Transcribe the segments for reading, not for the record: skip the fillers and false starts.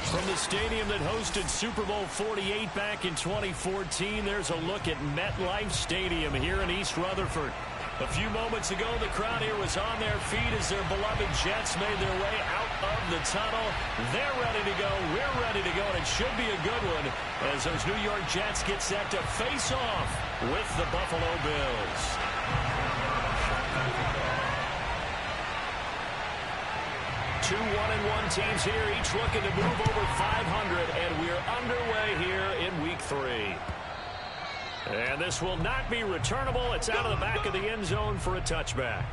From the stadium that hosted Super Bowl 48 back in 2014, there's a look at MetLife Stadium here in East Rutherford. A few moments ago, the crowd here was on their feet as their beloved Jets made their way out of the tunnel. They're ready to go. We're ready to go, and it should be a good one as those New York Jets get set to face off with the Buffalo Bills. Two 1-1 teams here, each looking to move over 500, and we're underway here in Week 3. And this will not be returnable. It's out of the back of the end zone for a touchback.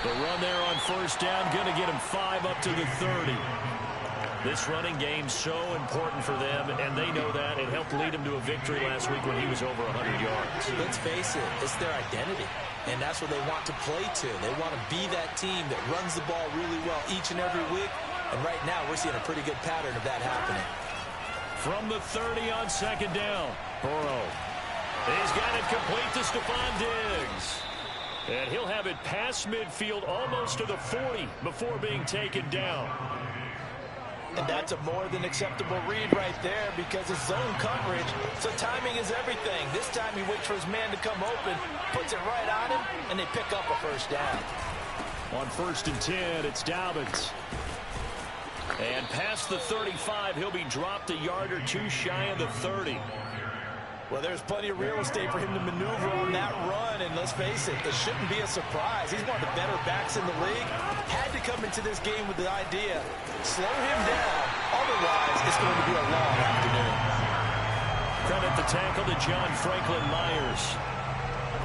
The run there on first down, going to get him 5 up to the 30. This running game's so important for them, and they know that. It helped lead him to a victory last week when he was over 100 yards. Let's face it, it's their identity, and that's what they want to play to. They want to be that team that runs the ball really well each and every week, and right now we're seeing a pretty good pattern of that happening. From the 30 on second down, Burrow. He's got it complete to Stephon Diggs. And he'll have it past midfield almost to the 40 before being taken down. And that's a more than acceptable read right there because it's zone coverage, so timing is everything. This time he waits for his man to come open, puts it right on him, and they pick up a first down. On 1st and 10, it's Dobbins. And past the 35, he'll be dropped a yard or two shy of the 30. Well, there's plenty of real estate for him to maneuver on that run, and let's face it, it shouldn't be a surprise. He's one of the better backs in the league. Had to come into this game with the idea, slow him down, otherwise it's going to be a long afternoon. Credit the tackle to John Franklin Myers.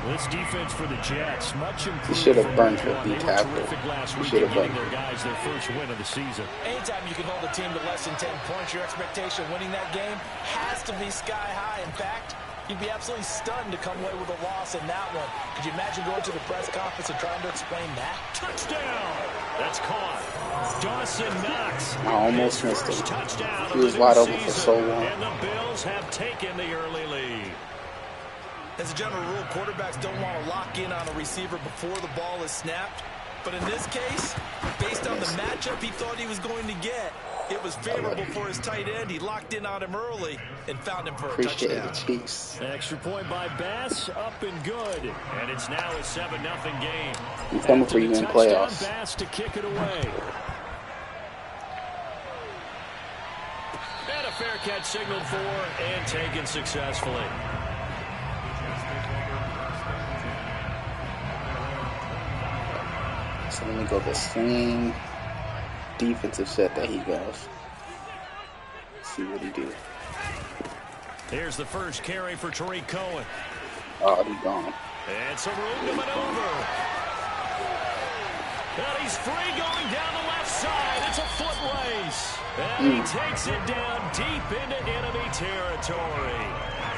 This defense for the Jets, much improved. He should have burned 50 tackle. Terrific last week in getting their guys their first win of the season. Anytime you can hold a team to less than 10 points, your expectation of winning that game has to be sky high. In fact, you'd be absolutely stunned to come away with a loss in that one. Could you imagine going to the press conference and trying to explain that? Touchdown! That's caught. Dawson Knox. I almost missed him. He was wide open for so long. And the Bills have taken the early lead. As a general rule, quarterbacks don't want to lock in on a receiver before the ball is snapped. But in this case, based on the matchup he thought he was going to get, it was favorable for his tight end. He locked in on him early and found him for a touchdown. Extra point by Bass, up and good. And it's now a 7-0 game. I'm coming for you in playoffs. Bass to kick it away. And a fair catch signaled for and taken successfully. So let me go the same defensive set that he goes. Let's see what he do. Here's the first carry for Tariq Cohen. Oh, he's gone. And some room to maneuver. And he's free going down the left side. It's a foot race. And he takes it down deep into enemy territory.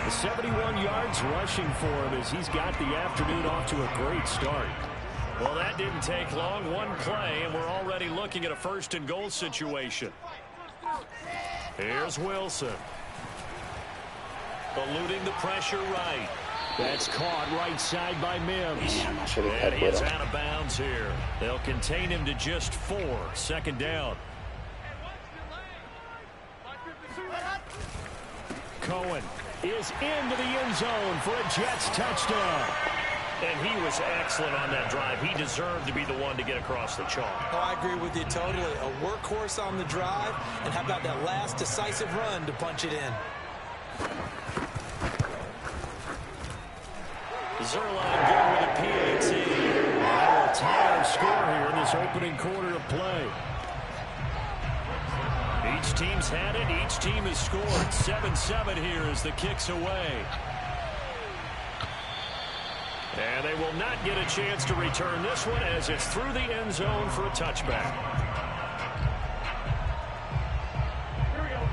The 71 yards rushing for him as he's got the afternoon off to a great start. Well, that didn't take long. One play, and we're already looking at a 1st and goal situation. Here's Wilson. Eluding the pressure right. That's caught right side by Mims. Damn, I should have And had he is with him. out of bounds here. They'll contain him to just 4. 2nd down. Cohen is into the end zone for a Jets touchdown. And he was excellent on that drive. He deserved to be the one to get across the chalk. Oh, I agree with you totally. A workhorse on the drive, and how about that last decisive run to punch it in? Zerline good with a PAT. That will tie our score here in this opening quarter of play. Each team's had it. Each team has scored. 7-7 here as the kick's away. And they will not get a chance to return this one as it's through the end zone for a touchback.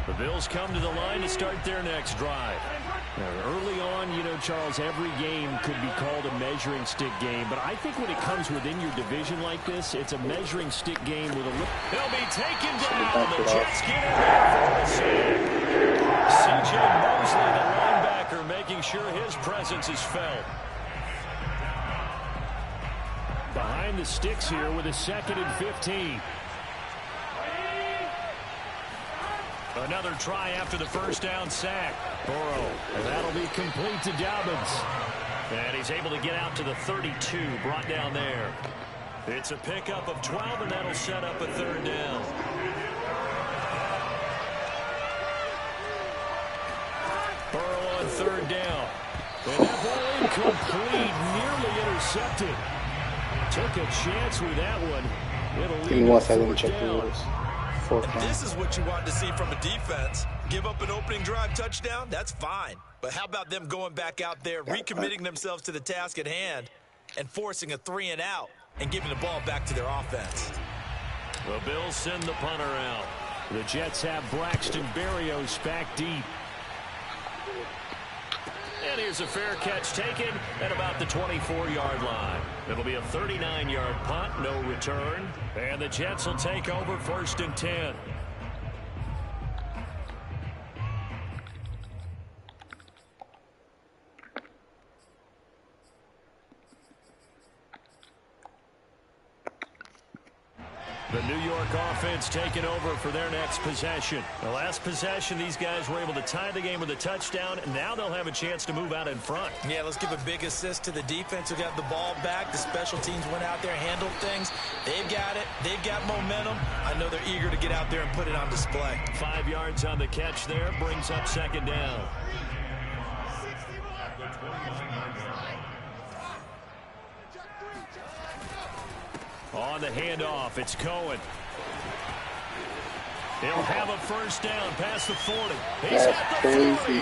The Bills come to the line to start their next drive. Now, early on, you know, Charles, every game could be called a measuring stick game. But I think when it comes within your division like this, it's a measuring stick game with a look. They'll be taken down. The Jets get in there for the save. C.J. Mosley, the linebacker, making sure his presence is felt. Behind the sticks here with a 2nd and 15. Another try after the first down sack. Burrow, and that'll be complete to Dobbins. And he's able to get out to the 32, brought down there. It's a pickup of 12, and that'll set up a 3rd down. Burrow on 3rd down. And that ball incomplete, nearly intercepted. Took a chance with that one. It'll lead to 4th down. This is what you want to see from a defense. Give up an opening drive touchdown, that's fine. But how about them going back out there, recommitting themselves to the task at hand, and forcing a 3-and-out and giving the ball back to their offense? The Bills send the punter out. The Jets have Braxton Berrios back deep. And here's a fair catch taken at about the 24-yard line. It'll be a 39-yard punt, no return. And the Jets will take over 1st and 10. The New York offense taking over for their next possession. The last possession, these guys were able to tie the game with a touchdown, and now they'll have a chance to move out in front. Yeah, let's give a big assist to the defense who got the ball back. The special teams went out there, handled things. They've got it. They've got momentum. I know they're eager to get out there and put it on display. 5 yards on the catch there, brings up 2nd down. On the handoff, it's Cohen. He'll have a 1st down past the 40. He's got the 40.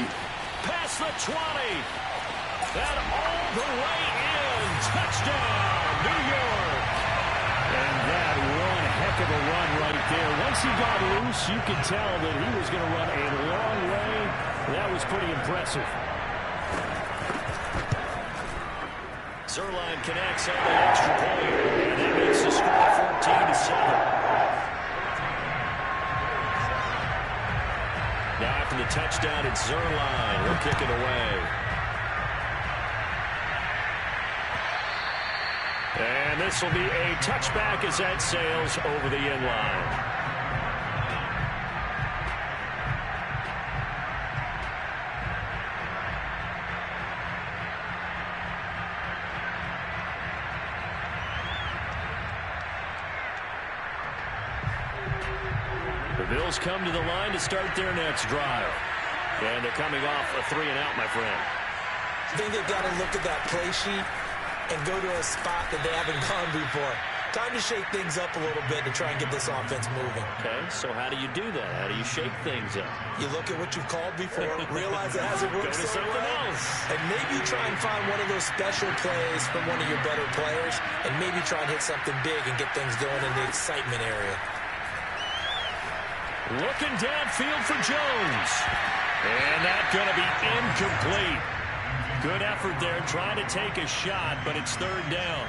Past the 20. And all the way in. Touchdown, New York. And that one heck of a run right there. Once he got loose, you could tell that he was going to run a long way. That was pretty impressive. Zuerlein connects on the extra point, and that makes the score 14-7. Now after the touchdown, it's Zuerlein. He'll kick it away. And this will be a touchback as that sails over the end line. Bills come to the line to start their next drive. And they're coming off a 3-and-out, my friend. I think they've got to look at that play sheet and go to a spot that they haven't gone before. Time to shake things up a little bit to try and get this offense moving. Okay, so how do you do that? How do you shake things up? You look at what you've called before, realize it hasn't worked so well, and maybe try and find one of those special plays from one of your better players, and maybe try and hit something big and get things going in the excitement area. Looking downfield for Jones. And that's going to be incomplete. Good effort there trying to take a shot, but it's 3rd down.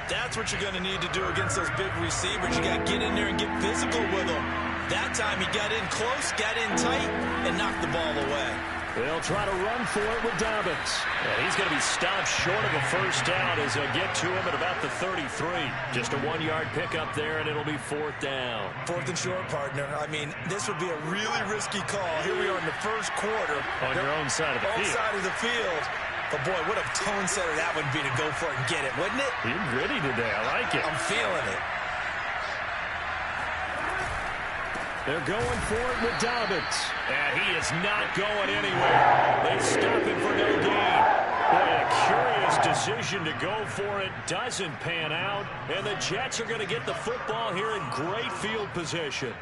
That's what you're going to need to do against those big receivers. You got to get in there and get physical with them. That time he got in close, got in tight, and knocked the ball away. They'll try to run for it with Dobbins. And he's going to be stopped short of a 1st down as they'll get to him at about the 33. Just a 1-yard pickup there, and it'll be 4th down. 4th and short, partner. I mean, this would be a really risky call. Here we are in the 1st quarter. On your own side of the field. Own side of the field. But, boy, what a tone setter that would be to go for it and get it, wouldn't it? You're gritty today. I like it. I'm feeling it. They're going for it with Dobbins. And he is not going anywhere. They stop him for no gain. Boy, a curious decision to go for it. Doesn't pan out. And the Jets are going to get the football here in great field position.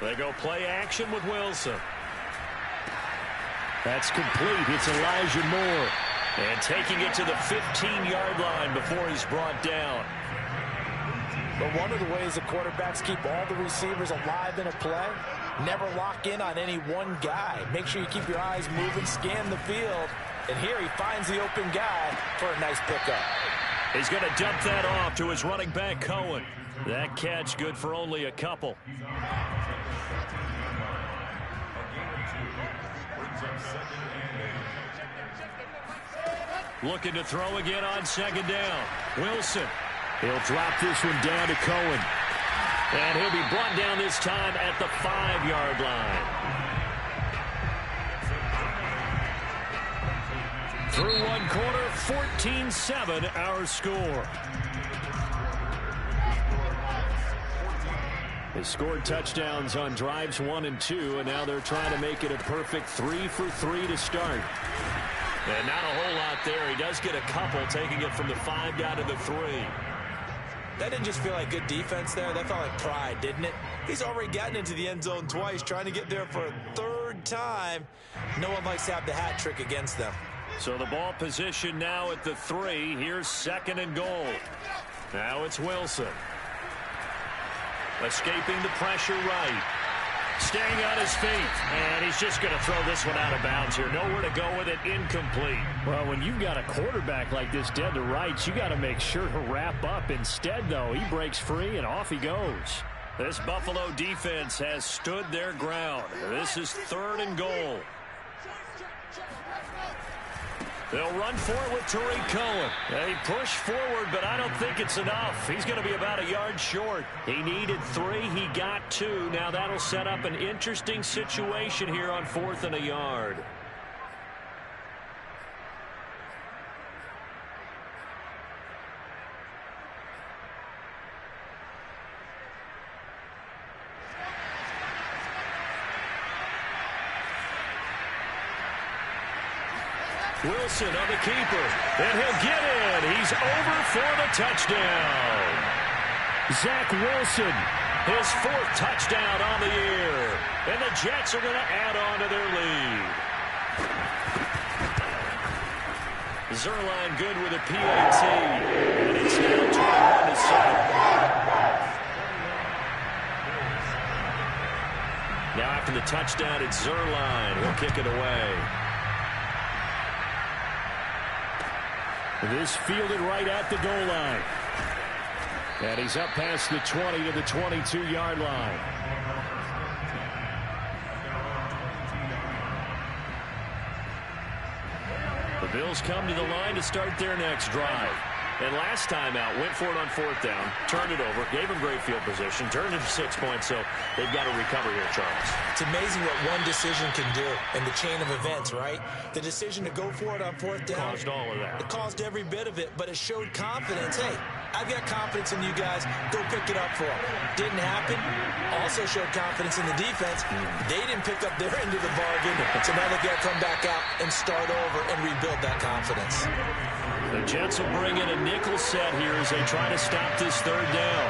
They go play action with Wilson. That's complete. It's Elijah Moore. And taking it to the 15-yard line before he's brought down. But one of the ways the quarterbacks keep all the receivers alive in a play, never lock in on any one guy. Make sure you keep your eyes moving, scan the field. And here he finds the open guy for a nice pickup. He's going to dump that off to his running back, Cohen. That catch good for only a couple. Looking to throw again on second down. Wilson. He'll drop this one down to Cohen. And he'll be brought down this time at the 5-yard line. Through one quarter, 14-7 our score. They scored touchdowns on drives 1 and 2, and now they're trying to make it a perfect 3 for 3 to start. And not a whole lot there. He does get a couple, taking it from the 5 down to the 3. That didn't just feel like good defense there. That felt like pride, didn't it? He's already gotten into the end zone twice, trying to get there for a 3rd time. No one likes to have the hat trick against them. So the ball position now at the 3. Here's 2nd and goal. Now it's Wilson. Escaping the pressure right. Staying on his feet. And he's just going to throw this one out of bounds here. Nowhere to go with it. Incomplete. Well, when you've got a quarterback like this dead to rights, you got to make sure to wrap up. Instead, though, he breaks free and off he goes. This Buffalo defense has stood their ground. This is 3rd and goal. They'll run for it with Tariq Cohen. They push forward, but I don't think it's enough. He's going to be about a yard short. He needed 3. He got 2. Now that'll set up an interesting situation here on 4th and a yard. Wilson on the keeper, and he'll get in. He's over for the touchdown. Zach Wilson, his 4th touchdown on the year. And the Jets are going to add on to their lead. Zuerlein good with a PAT. And it's now 21-7. Now after the touchdown, it's Zuerlein. He'll kick it away. This fielded right at the goal line. And he's up past the 20 to the 22-yard line. The Bills come to the line to start their next drive. And last time out, went for it on 4th down, turned it over, gave him great field position, turned it to 6 points, so they've got to recover here, Charles. It's amazing what one decision can do in the chain of events, right? The decision to go for it on 4th down. Caused all of that. It caused every bit of it, but it showed confidence. Hey, I've got confidence in you guys. Go pick it up for them. Didn't happen. Also showed confidence in the defense. They didn't pick up their end of the bargain, so now they've got to come back out and start over and rebuild that confidence. The Jets will bring in a nickel set here as they try to stop this 3rd down.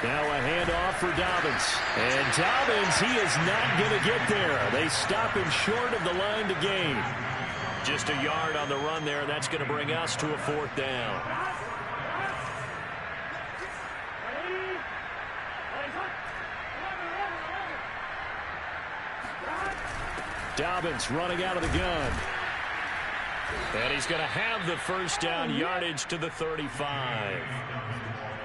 Now a handoff for Dobbins. And Dobbins, he is not going to get there. They stop him short of the line to gain. Just a yard on the run there. That's going to bring us to a 4th down. Dobbins running out of the gun. And he's going to have the 1st down, yardage to the 35.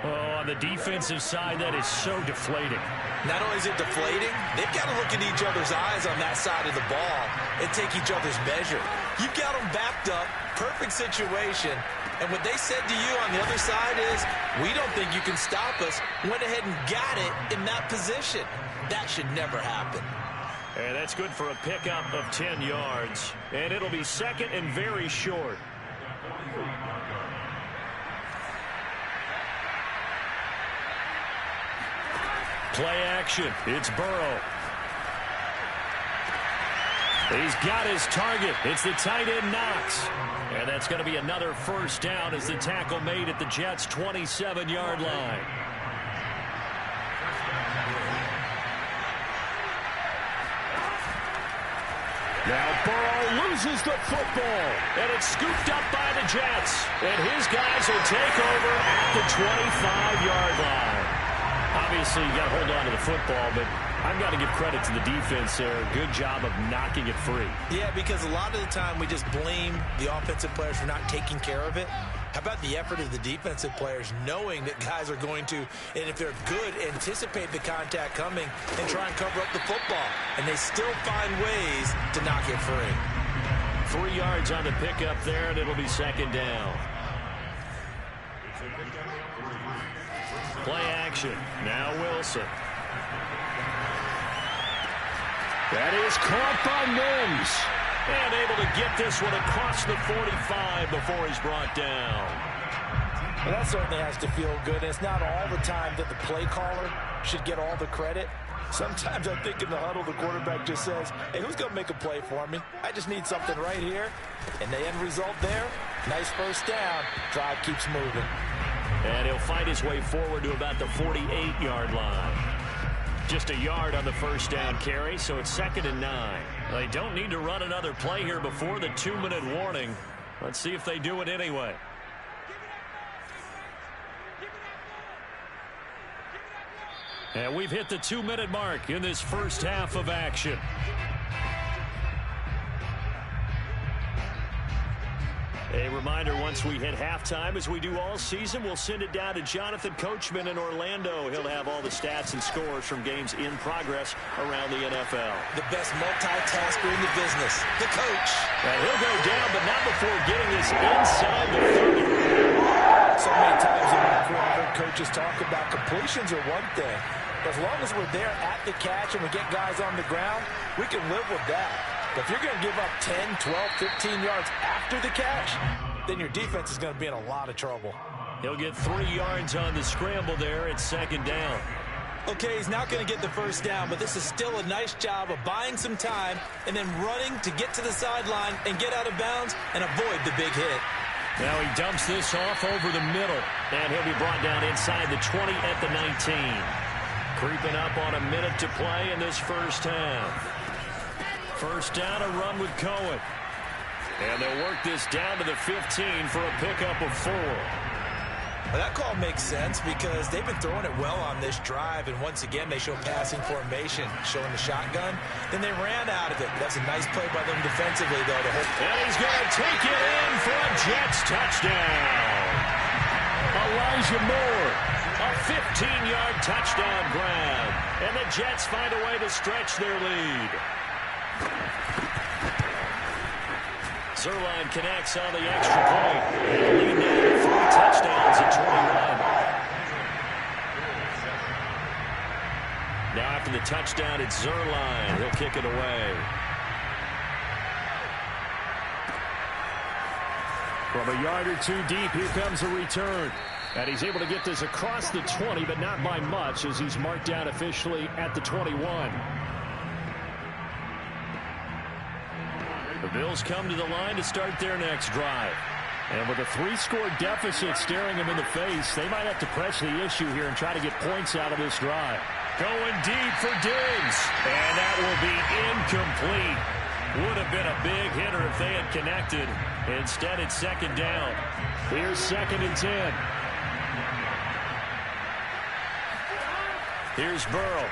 Oh, on the defensive side, that is so deflating. Not only is it deflating, they've got to look in each other's eyes on that side of the ball and take each other's measure. You've got them backed up, perfect situation, and what they said to you on the other side is, we don't think you can stop us. Went ahead and got it in that position. That should never happen. And that's good for a pickup of 10 yards. And it'll be 2nd and very short. Play action. It's Burrow. He's got his target. It's the tight end Knox. And that's going to be another 1st down as the tackle made at the Jets' 27-yard line. Now Burrow loses the football, and it's scooped up by the Jets. And his guys will take over at the the 25-yard line. Obviously, you got to hold on to the football, but I've got to give credit to the defense there. Good job of knocking it free. Yeah, because a lot of the time we just blame the offensive players for not taking care of it. How about the effort of the defensive players knowing that guys are going to, and if they're good, anticipate the contact coming and try and cover up the football. And they still find ways to knock it free. 3 yards on the pickup there, and it'll be second down. Play action. Now Wilson. That is caught by Mims. And able to get this one across the 45 before he's brought down. Well, that certainly has to feel good. And it's not all the time that the play caller should get all the credit. Sometimes I think in the huddle, the quarterback just says, hey, who's going to make a play for me? I just need something right here. And the end result there, nice first down. Drive keeps moving. And he'll fight his way forward to about the 48-yard line. Just a yard on the first down carry, so it's 2nd and 9. They don't need to run another play here before the 2-minute warning. Let's see if they do it anyway. And we've hit the 2-minute mark in this first half of action. A reminder, once we hit halftime, as we do all season, we'll send it down to Jonathan Coachman in Orlando. He'll have all the stats and scores from games in progress around the NFL. The best multitasker in the business, the coach. And he'll go down, but not before getting this inside the 30. So many times in my career, I've heard coaches talk about completions are one thing. As long as we're there at the catch and we get guys on the ground, we can live with that. But if you're going to give up 10, 12, 15 yards after the catch, then your defense is going to be in a lot of trouble. He'll get 3 yards on the scramble there. It's 2nd down. Okay, he's not going to get the first down, but this is still a nice job of buying some time and then running to get to the sideline and get out of bounds and avoid the big hit. Now he dumps this off over the middle, and he'll be brought down inside the 20 at the 19. Creeping up on a minute to play in this first half. First down, a run with Cohen. And they'll work this down to the 15 for a pickup of 4. Well, that call makes sense because they've been throwing it well on this drive, and once again they show passing formation, showing the shotgun. Then they ran out of it. That's a nice play by them defensively, though. And he's going to take it in for a Jets touchdown. Elijah Moore, a 15-yard touchdown grab. And the Jets find a way to stretch their lead. Zuerlein connects on the extra point. And lead now to 3 touchdowns at 21. Now after the touchdown, it's Zuerlein. He'll kick it away. From a yard or 2 deep, here comes a return. And he's able to get this across the 20, but not by much, as he's marked down officially at the 21. The Bills come to the line to start their next drive. And with a 3-score deficit staring them in the face, they might have to press the issue here and try to get points out of this drive. Going deep for Diggs. And that will be incomplete. Would have been a big hitter if they had connected. Instead, it's 2nd down. Here's 2nd and 10. Here's Burrow.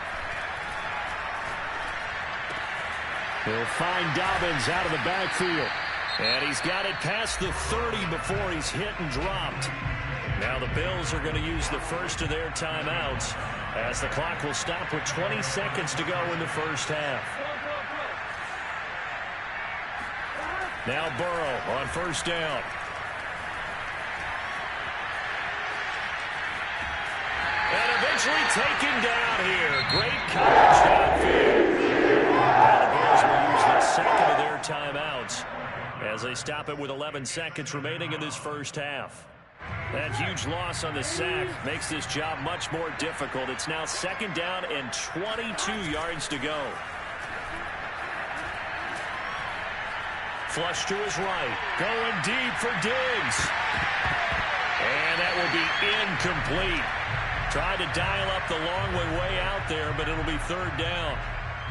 He'll find Dobbins out of the backfield. And he's got it past the 30 before he's hit and dropped. Now the Bills are going to use the first of their timeouts as the clock will stop with 20 seconds to go in the first half. Now Burrow on first down. And eventually taken down here. Great coverage downfield. Now the Bills will use the second of their timeouts as they stop it with 11 seconds remaining in this first half. That huge loss on the sack makes this job much more difficult. It's now 2nd down and 22 yards to go. Flush to his right. Going deep for Diggs. And that will be incomplete. Tried to dial up the long way out there, but it'll be 3rd down.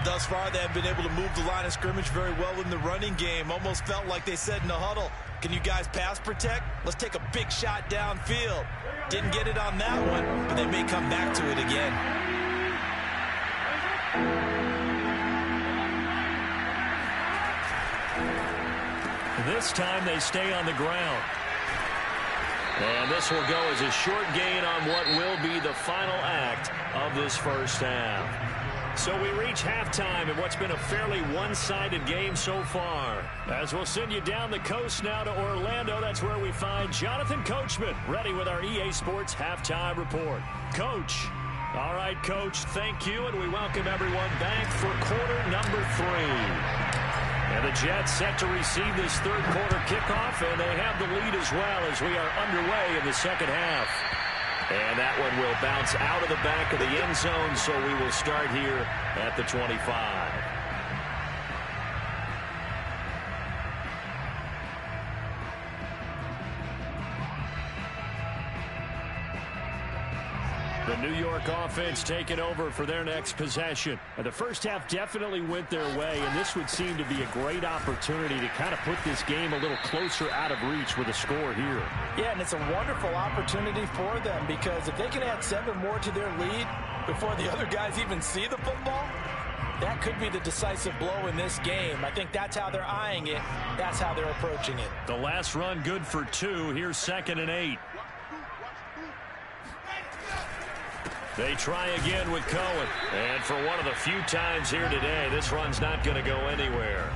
Thus far, they have been able to move the line of scrimmage very well in the running game. Almost felt like they said in the huddle, can you guys pass protect? Let's take a big shot downfield. Didn't get it on that one, but they may come back to it again. This time they stay on the ground. And this will go as a short gain on what will be the final act of this first half. So we reach halftime in what's been a fairly one-sided game so far. As we'll send you down the coast now to Orlando, that's where we find Jonathan Coachman, ready with our EA Sports Halftime Report. Coach. All right, Coach, thank you, and we welcome everyone back for quarter number 3. And the Jets set to receive this third quarter kickoff, and they have the lead as well as we are underway in the second half. And that one will bounce out of the back of the end zone, so we will start here at the 25. The New York offense taking over for their next possession. And the first half definitely went their way, and this would seem to be a great opportunity to kind of put this game a little closer out of reach with a score here. Yeah, and it's a wonderful opportunity for them because if they can add 7 more to their lead before the other guys even see the football, that could be the decisive blow in this game. I think that's how they're eyeing it. That's how they're approaching it. The last run good for 2. Here's 2nd and 8. They try again with Cohen. And for one of the few times here today, this run's not going to go anywhere.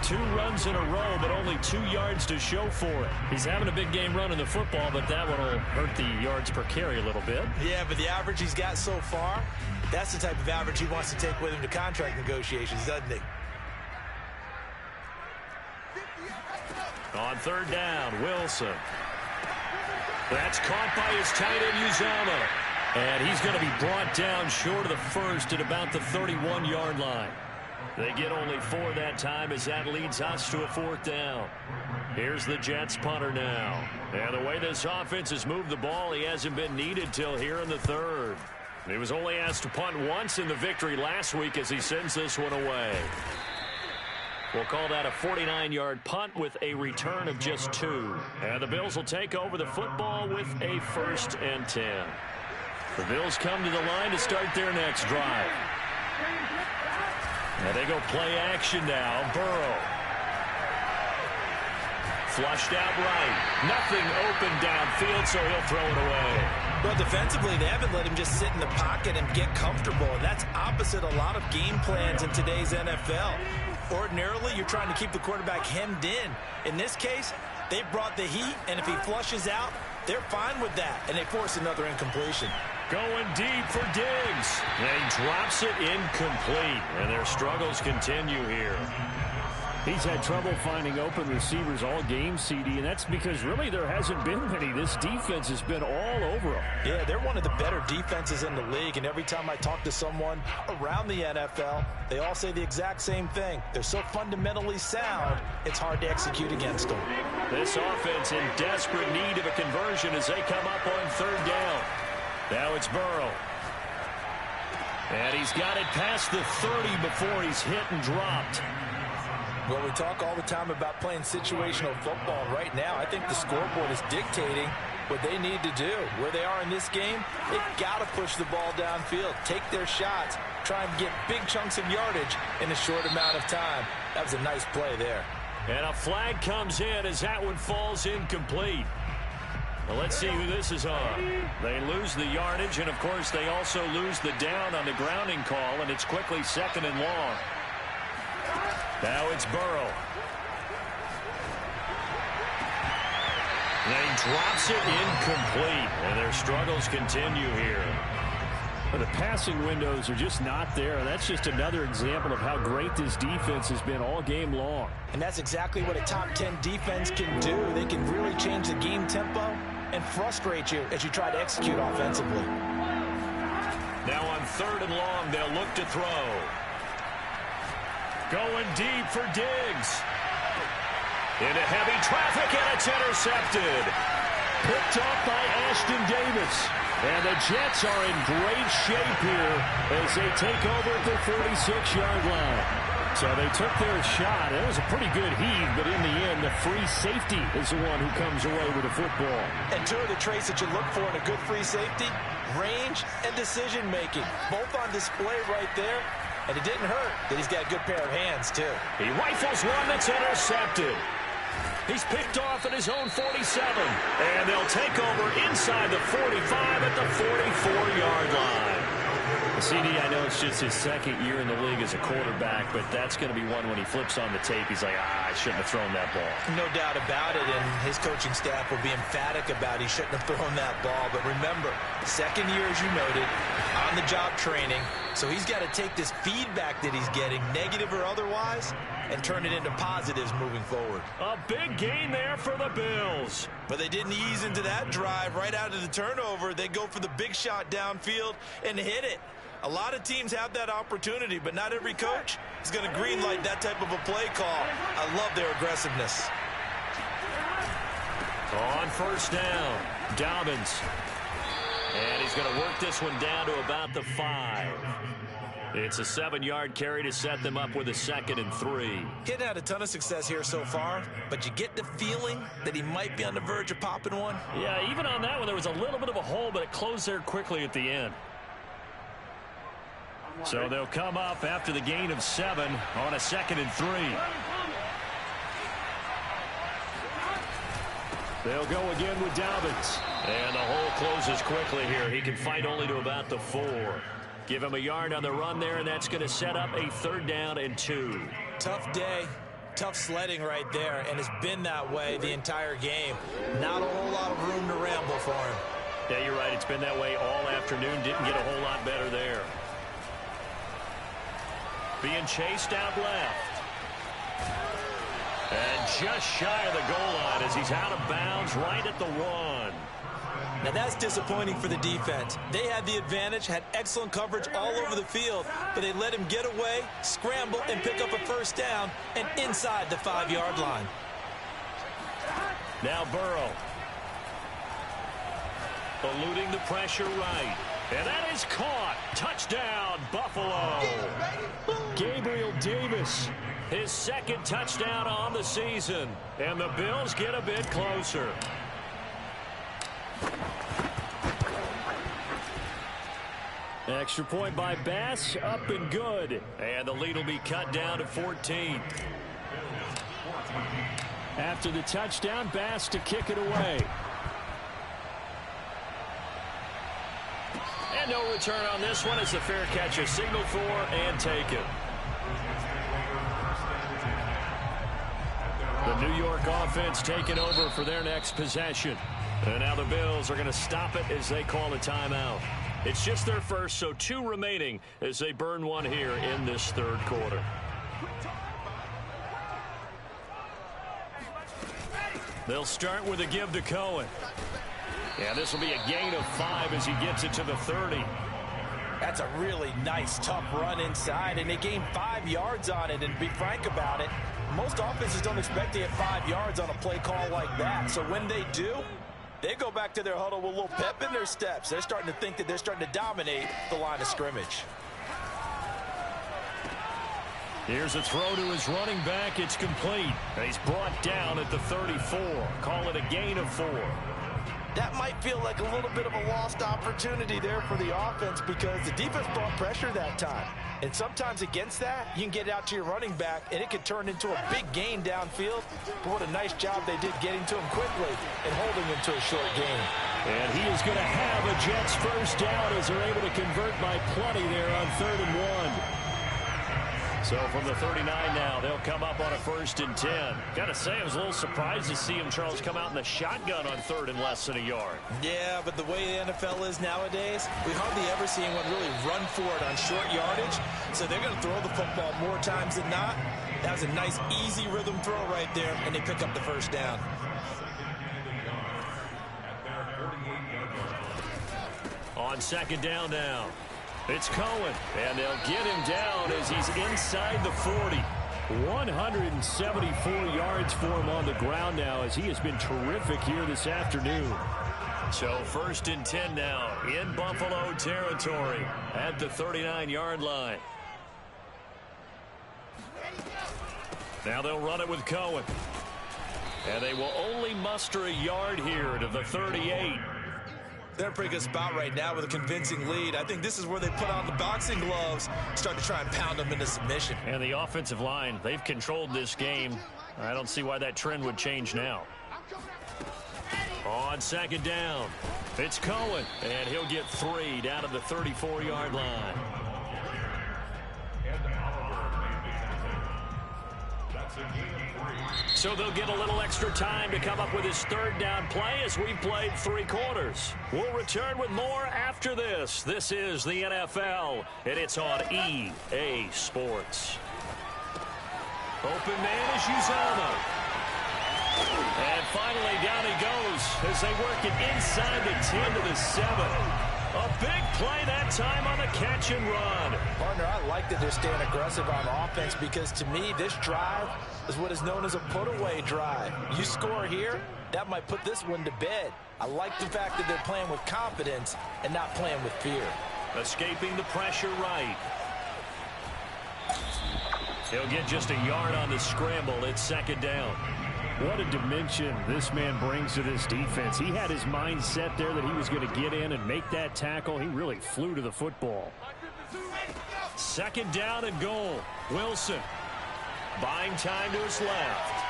2 runs in a row, but only 2 yards to show for it. He's having a big game running the football, but that one will hurt the yards per carry a little bit. Yeah, but the average he's got so far, that's the type of average he wants to take with him to contract negotiations, doesn't he? On 3rd down, Wilson. That's caught by his tight end, Uzomah. And he's going to be brought down short of the first at about the 31-yard line. They get only 4 that time as that leads us to a 4th down. Here's the Jets punter now. And the way this offense has moved the ball, he hasn't been needed till here in the 3rd. He was only asked to punt once in the victory last week as he sends this one away. We'll call that a 49-yard punt with a return of just 2. And the Bills will take over the football with a 1st and 10. The Bills come to the line to start their next drive. And they go play action now. Burrow. Flushed out right. Nothing open downfield, so he'll throw it away. Well, defensively, they haven't let him just sit in the pocket and get comfortable. And that's opposite a lot of game plans in today's NFL. Ordinarily, you're trying to keep the quarterback hemmed in. In this case, they brought the heat, and if he flushes out, they're fine with that, and they force another incompletion. Going deep for Diggs. And he drops it incomplete. And their struggles continue here. He's had trouble finding open receivers all game, CD, and that's because really there hasn't been many. This defense has been all over them. Yeah, they're one of the better defenses in the league, and every time I talk to someone around the NFL, they all say the exact same thing. They're so fundamentally sound, it's hard to execute against them. This offense in desperate need of a conversion as they come up on 3rd down. Now it's Burrow. And he's got it past the 30 before he's hit and dropped. Well, we talk all the time about playing situational football. Right now, I think the scoreboard is dictating what they need to do. Where they are in this game, they've got to push the ball downfield, take their shots, try and get big chunks of yardage in a short amount of time. That was a nice play there. And a flag comes in as that one falls incomplete. Well, let's see who this is on. They lose the yardage, and, of course, they also lose the down on the grounding call, and it's quickly 2nd and long. Now it's Burrow. And he drops it incomplete, and their struggles continue here. But the passing windows are just not there. That's just another example of how great this defense has been all game long. And that's exactly what a top 10 defense can do. They can really change the game tempo and frustrate you as you try to execute offensively. Now on 3rd and long, they'll look to throw. Going deep for Diggs. Into heavy traffic, and it's intercepted. Picked up by Ashton Davis. And the Jets are in great shape here as they take over at the 46-yard line. So they took their shot. It was a pretty good heave, but in the end, the free safety is the one who comes away with the football. And two of the traits that you look for in a good free safety, range and decision-making. Both on display right there. And it didn't hurt that he's got a good pair of hands, too. He rifles one that's intercepted. He's picked off at his own 47. And they'll take over inside the 45 at the 44-yard line. CD, I know it's just his second year in the league as a quarterback, but that's going to be one when he flips on the tape. He's like, I shouldn't have thrown that ball. No doubt about it, and his coaching staff will be emphatic about he shouldn't have thrown that ball. But remember, second year, as you noted, on-the-job training, so he's got to take this feedback that he's getting, negative or otherwise, and turn it into positives moving forward. A big gain there for the Bills. But they didn't ease into that drive right out of the turnover. They go for the big shot downfield and hit it. A lot of teams have that opportunity, but not every coach is going to greenlight that type of a play call. I love their aggressiveness. On first down, Dobbins. And he's going to work this one down to about the 5. It's a 7-yard carry to set them up with a 2nd and 3. He hadn't had a ton of success here so far, but you get the feeling that he might be on the verge of popping one. Yeah, even on that one, there was a little bit of a hole, but it closed there quickly at the end. So they'll come up after the gain of 7 on a 2nd and 3. They'll go again with Dobbins. And the hole closes quickly here. He can fight only to about the 4. Give him a yard on the run there, and that's going to set up a 3rd down and 2. Tough day, tough sledding right there, and it's been that way the entire game. Not a whole lot of room to ramble for him. Yeah, you're right. It's been that way all afternoon. Didn't get a whole lot better there. Being chased out left. And just shy of the goal line as he's out of bounds right at the 1. Now that's disappointing for the defense. They had the advantage, had excellent coverage all over the field, but they let him get away, scramble, and pick up a 1st down and inside the 5-yard line. Now Burrow. Eluding the pressure right. And that is caught. Touchdown, Buffalo. Gabriel Davis, his 2nd touchdown on the season. And the Bills get a bit closer. Extra point by Bass, up and good. And the lead will be cut down to 14. After the touchdown, Bass to kick it away. And no return on this one as the fair catch is signaled for and taken. The New York offense taking over for their next possession. And now the Bills are going to stop it as they call a timeout. It's just their first, so 2 remaining as they burn one here in this 3rd quarter. They'll start with a give to Cohen. Yeah, this will be a gain of 5 as he gets it to the 30. That's a really nice, tough run inside, and they gained 5 yards on it. And to be frank about it, most offenses don't expect to get 5 yards on a play call like that. So when they do, they go back to their huddle with a little pep in their steps. They're starting to think that they're starting to dominate the line of scrimmage. Here's a throw to his running back. It's complete. And he's brought down at the 34. Call it a gain of 4. That might feel like a little bit of a lost opportunity there for the offense because the defense brought pressure that time. And sometimes against that, you can get it out to your running back, and it could turn into a big gain downfield. But what a nice job they did getting to him quickly and holding him to a short gain. And he is going to have a Jets 1st down as they're able to convert by plenty there on 3rd and 1. So from the 39 now, they'll come up on a 1st and 10. Got to say, I was a little surprised to see him, Charles, come out in the shotgun on 3rd and less than a yard. Yeah, but the way the NFL is nowadays, we hardly ever see anyone really run for it on short yardage. So they're going to throw the football more times than not. That was a nice, easy rhythm throw right there, and they pick up the 1st down. On 2nd down now. It's Cohen, and they'll get him down as he's inside the 40. 174 yards for him on the ground now as he has been terrific here this afternoon. So 1st and 10 now in Buffalo territory at the 39-yard line. Now they'll run it with Cohen. And they will only muster a yard here to the 38. They're in a pretty good spot right now with a convincing lead. I think this is where they put on the boxing gloves, start to try and pound them into submission. And the offensive line, they've controlled this game. I don't see why that trend would change now. On 2nd down, it's Cohen, and he'll get 3 down to the 34-yard line. So they'll get a little extra time to come up with his 3rd down play as we've played 3 quarters. We'll return with more after this. This is the NFL, and it's on EA Sports. Open man is Uzomah. And finally, down he goes as they work it inside the 10 to the 7. A big play that time on the catch and run. Partner, I like that they're staying aggressive on offense because to me, this drive is what is known as a put-away drive. You score here, that might put this one to bed. I like the fact that they're playing with confidence and not playing with fear. Escaping the pressure right. He'll get just a yard on the scramble. It's 2nd down. What a dimension this man brings to this defense. He had his mind set there that he was going to get in and make that tackle. He really flew to the football. 2nd down and goal. Wilson buying time to his left.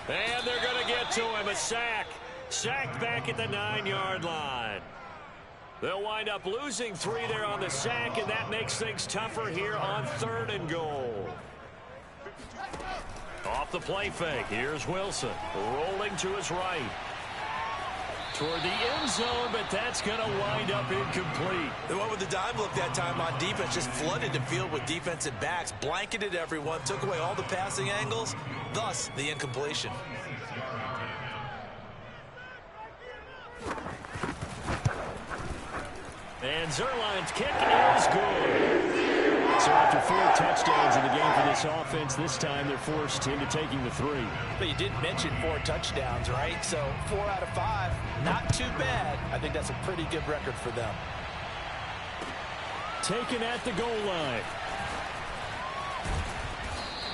And they're going to get to him. A sack. Sacked back at the 9-yard line. They'll wind up losing 3 there on the sack, and that makes things tougher here on 3rd and goal. Off the play fake, here's Wilson, rolling to his right. Toward the end zone, but that's going to wind up incomplete. The one with the dime look that time on defense just flooded the field with defensive backs, blanketed everyone, took away all the passing angles, thus the incompletion. And Zuerlein's kick is good. So after 4 touchdowns in the game for this offense, this time they're forced into taking the 3. But you did mention 4 touchdowns, right? So 4 out of 5, not too bad. I think that's a pretty good record for them. Taken at the goal line.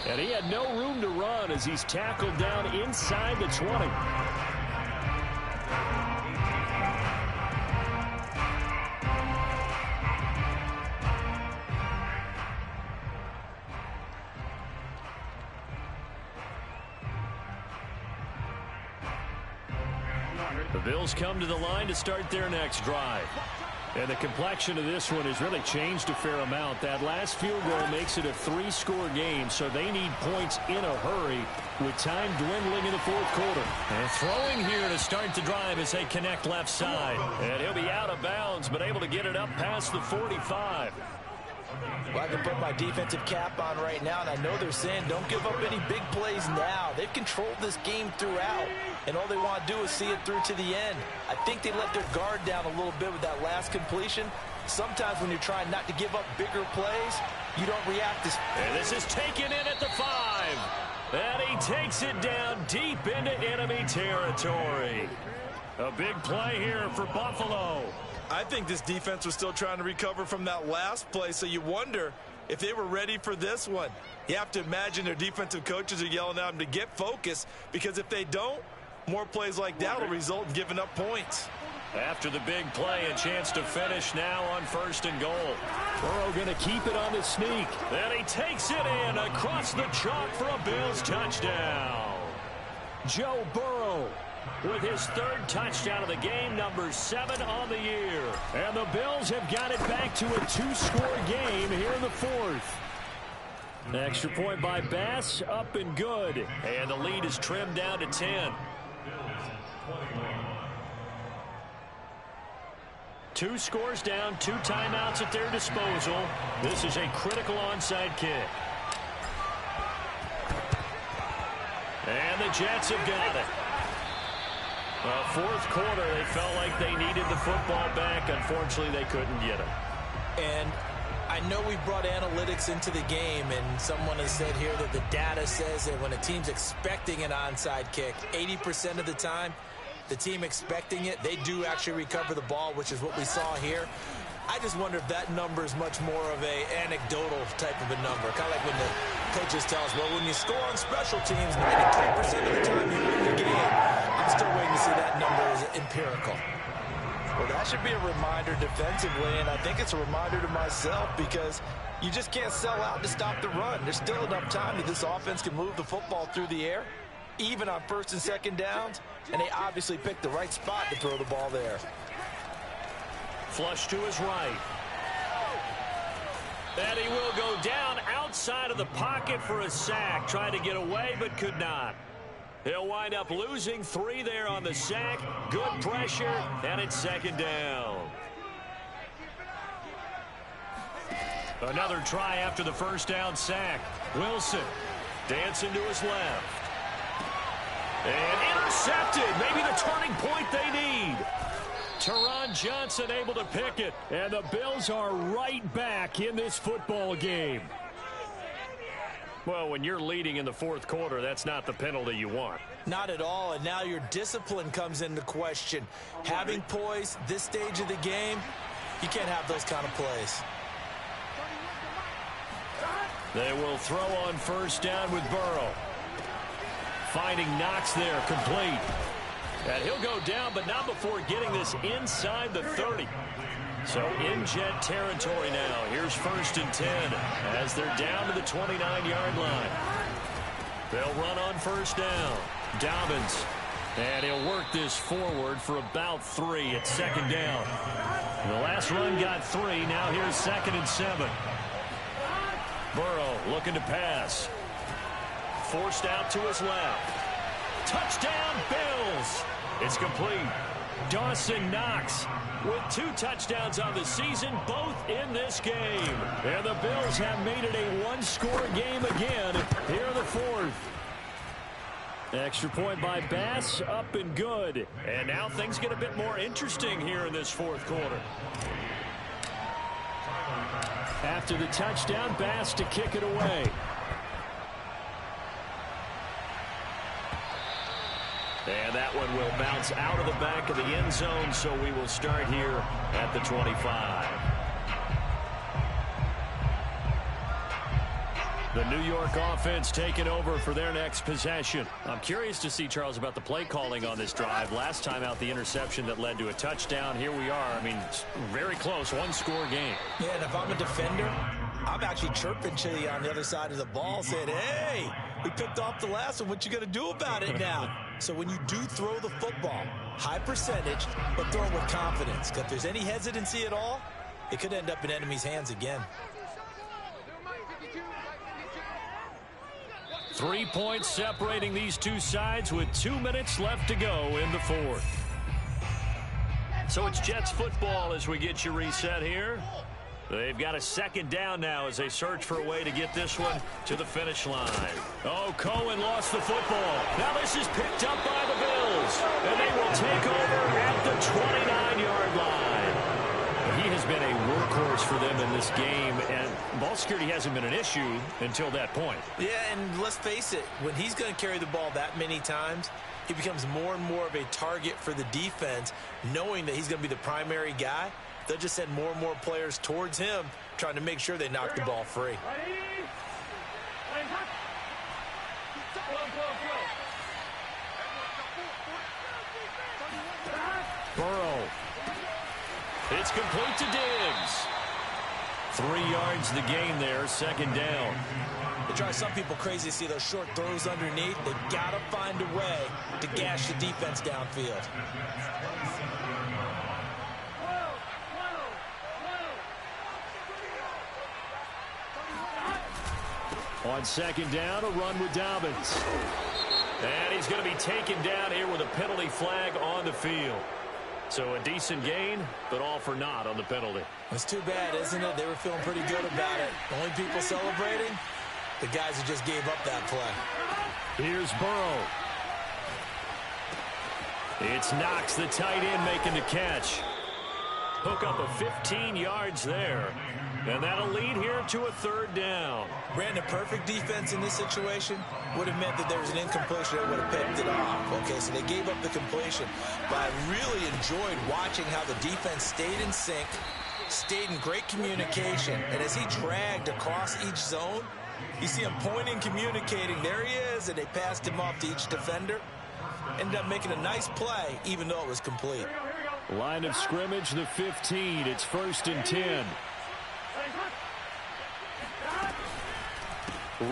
And he had no room to run as he's tackled down inside the 20. The Bills come to the line to start their next drive. And the complexion of this one has really changed a fair amount. That last field goal makes it a 3-score game, so they need points in a hurry with time dwindling in the 4th quarter. And throwing here to start the drive as they connect left side. And he'll be out of bounds, but able to get it up past the 45. Well, I can put my defensive cap on right now, and I know they're saying don't give up any big plays now. They've controlled this game throughout, and all they want to do is see it through to the end. I think they let their guard down a little bit with that last completion. Sometimes when you're trying not to give up bigger plays, you don't react as... And this is taken in at the 5. And he takes it down deep into enemy territory. A big play here for Buffalo. I think this defense was still trying to recover from that last play, so you wonder if they were ready for this one. You have to imagine their defensive coaches are yelling at them to get focused, because if they don't, more plays like that will result in giving up points. After the big play, a chance to finish now on 1st and goal. Burrow going to keep it on the sneak. And he takes it in across the chalk for a Bills touchdown. Joe Burrow with his 3rd touchdown of the game, number 7 on the year. And the Bills have got it back to a 2-score game here in the 4th. Extra point by Bass, up and good. And the lead is trimmed down to 10. 2 scores down, 2 timeouts at their disposal. This is a critical onside kick. And the Jets have got it. 4th quarter, they felt like they needed the football back. Unfortunately, they couldn't get it. And I know we brought analytics into the game, and someone has said here that the data says that when a team's expecting an onside kick, 80% of the time, the team expecting it, they do actually recover the ball, which is what we saw here. I just wonder if that number is much more of a anecdotal type of a number. Kind of like when the coaches tell us, well, when you score on special teams, 93% of the time you win the game. I'm still waiting to see that number as empirical. Well, that should be a reminder defensively, and I think it's a reminder to myself because you just can't sell out to stop the run. There's still enough time that this offense can move the football through the air, even on first and second downs, and they obviously picked the right spot to throw the ball there. Flush to his right. And he will go down outside of the pocket for a sack. Trying to get away, but could not. He'll wind up losing 3 there on the sack. Good pressure, and it's second down. Another try after the first down sack. Wilson dancing to his left. And intercepted. Maybe the turning point they need. Teron Johnson able to pick it. And the Bills are right back in this football game. Well, when you're leading in the fourth quarter, that's not the penalty you want. Not at all, and now your discipline comes into question. Having poise this stage of the game, you can't have those kind of plays. They will throw on first down with Burrow. Finding Knox there, complete. And he'll go down, but not before getting this inside the 30. So in Jet territory now. Here's first and 10 as they're down to the 29-yard line. They'll run on first down. Dobbins. And he'll work this forward for about 3 at second down. The last run got 3. Now here's second and 7. Burrow looking to pass. Forced out to his left. Touchdown, Bills. It's complete. Dawson Knox with 2 touchdowns on the season, both in this game. And the Bills have made it a one-score game again here in the fourth. Extra point by Bass, up and good. And now things get a bit more interesting here in this fourth quarter. After the touchdown, Bass to kick it away. And that one will bounce out of the back of the end zone, so we will start here at the 25. The New York offense taking over for their next possession. I'm curious to see, Charles, about the play calling on this drive. Last time out, the interception that led to a touchdown. Here we are. I mean, very close, one-score game. Yeah, and if I'm a defender, I'm actually chirping to you on the other side of the ball, saying, hey, we picked off the last one. What you going to do about it now? So when you do throw the football, high percentage, but throw it with confidence. Because if there's any hesitancy at all, it could end up in enemy's hands again. 3 points separating these two sides with 2 minutes left to go in the fourth. So it's Jets football as we get you reset here. They've got a second down now as they search for a way to get this one to the finish line. Oh, Cohen lost the football. Now this is picked up by the Bills. And they will take over at the 29-yard line. He has been a workhorse for them in this game, and ball security hasn't been an issue until that point. Yeah, and let's face it, when he's going to carry the ball that many times, he becomes more and more of a target for the defense, knowing that he's going to be the primary guy. They'll just send more and more players towards him, trying to make sure they knock the ball free. Burrow. It's complete to Diggs. 3 yards the gain there, second down. It drives some people crazy to see those short throws underneath. They've got to find a way to gash the defense downfield. On second down, a run with Dobbins. And he's going to be taken down here with a penalty flag on the field. So a decent gain, but all for naught on the penalty. It's too bad, isn't it? They were feeling pretty good about it. Only people celebrating, the guys who just gave up that play. Here's Burrow. It's Knox, the tight end, making the catch. hook up a 15 yards there. And that'll lead here to a 3rd down. Brandon, perfect defense in this situation would have meant that there was an incompletion that would have picked it off. Okay, so they gave up the completion. But I really enjoyed watching how the defense stayed in sync, stayed in great communication. And as he dragged across each zone, you see him pointing, communicating. There he is, and they passed him off to each defender. Ended up making a nice play, even though it was complete. Line of scrimmage, the 15. It's 1st and 10.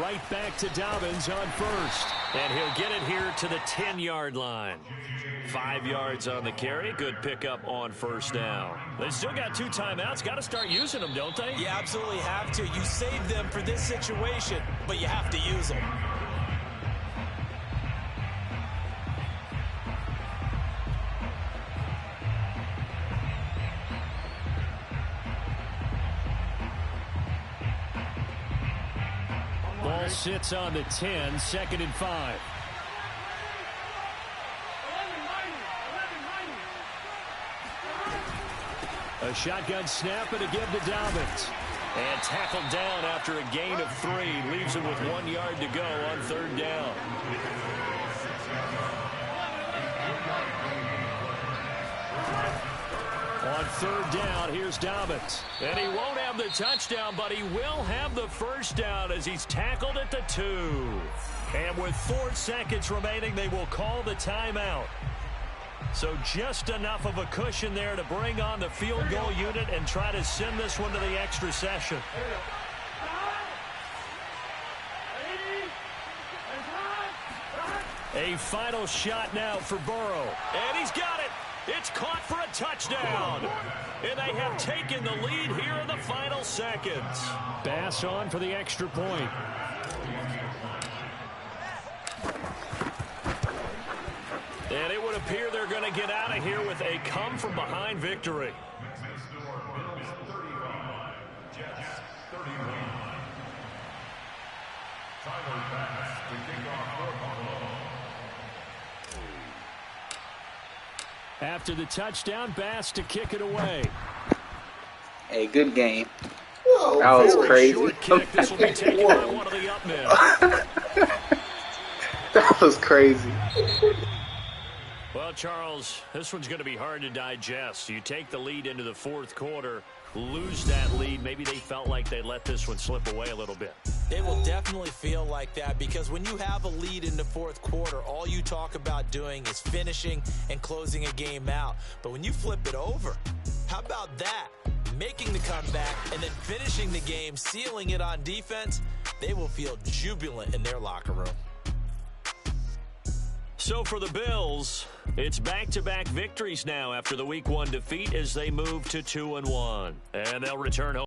Right back to Dobbins on 1st. And he'll get it here to the 10-yard line. 5 yards on the carry. Good pickup on 1st down. They still got 2 timeouts. Got to start using them, don't they? You absolutely have to. You save them for this situation, but you have to use them. Ball sits on the 10, 2nd and 5. A shotgun snap and a give to Dobbins. And tackled down after a gain of 3. Leaves him with 1 yard to go on 3rd down. On 3rd down, here's Dobbins. And he won't have the touchdown, but he will have the 1st down as he's tackled at the 2. And with 4 seconds remaining, they will call the timeout. So just enough of a cushion there to bring on the field goal unit and try to send this one to the extra session. A final shot now for Burrow. And he's got it. It's caught for a touchdown. And they have taken the lead here in the final seconds. Bass on for the extra point. And it would appear they're going to get out of here with a come-from-behind victory. After the touchdown, Bass to kick it away. Hey, good game. That was crazy. Short kick. This will be taken by one of the up men. That was crazy. Well, Charles, this one's going to be hard to digest. You take the lead into the 4th quarter, lose that lead. Maybe they felt like they let this one slip away a little bit. They will definitely feel like that because when you have a lead in the 4th quarter, all you talk about doing is finishing and closing a game out. But when you flip it over, how about that? Making the comeback and then finishing the game, sealing it on defense, they will feel jubilant in their locker room. So for the Bills, it's back-to-back victories now after the Week 1 defeat as they move to 2-1. And they'll return home.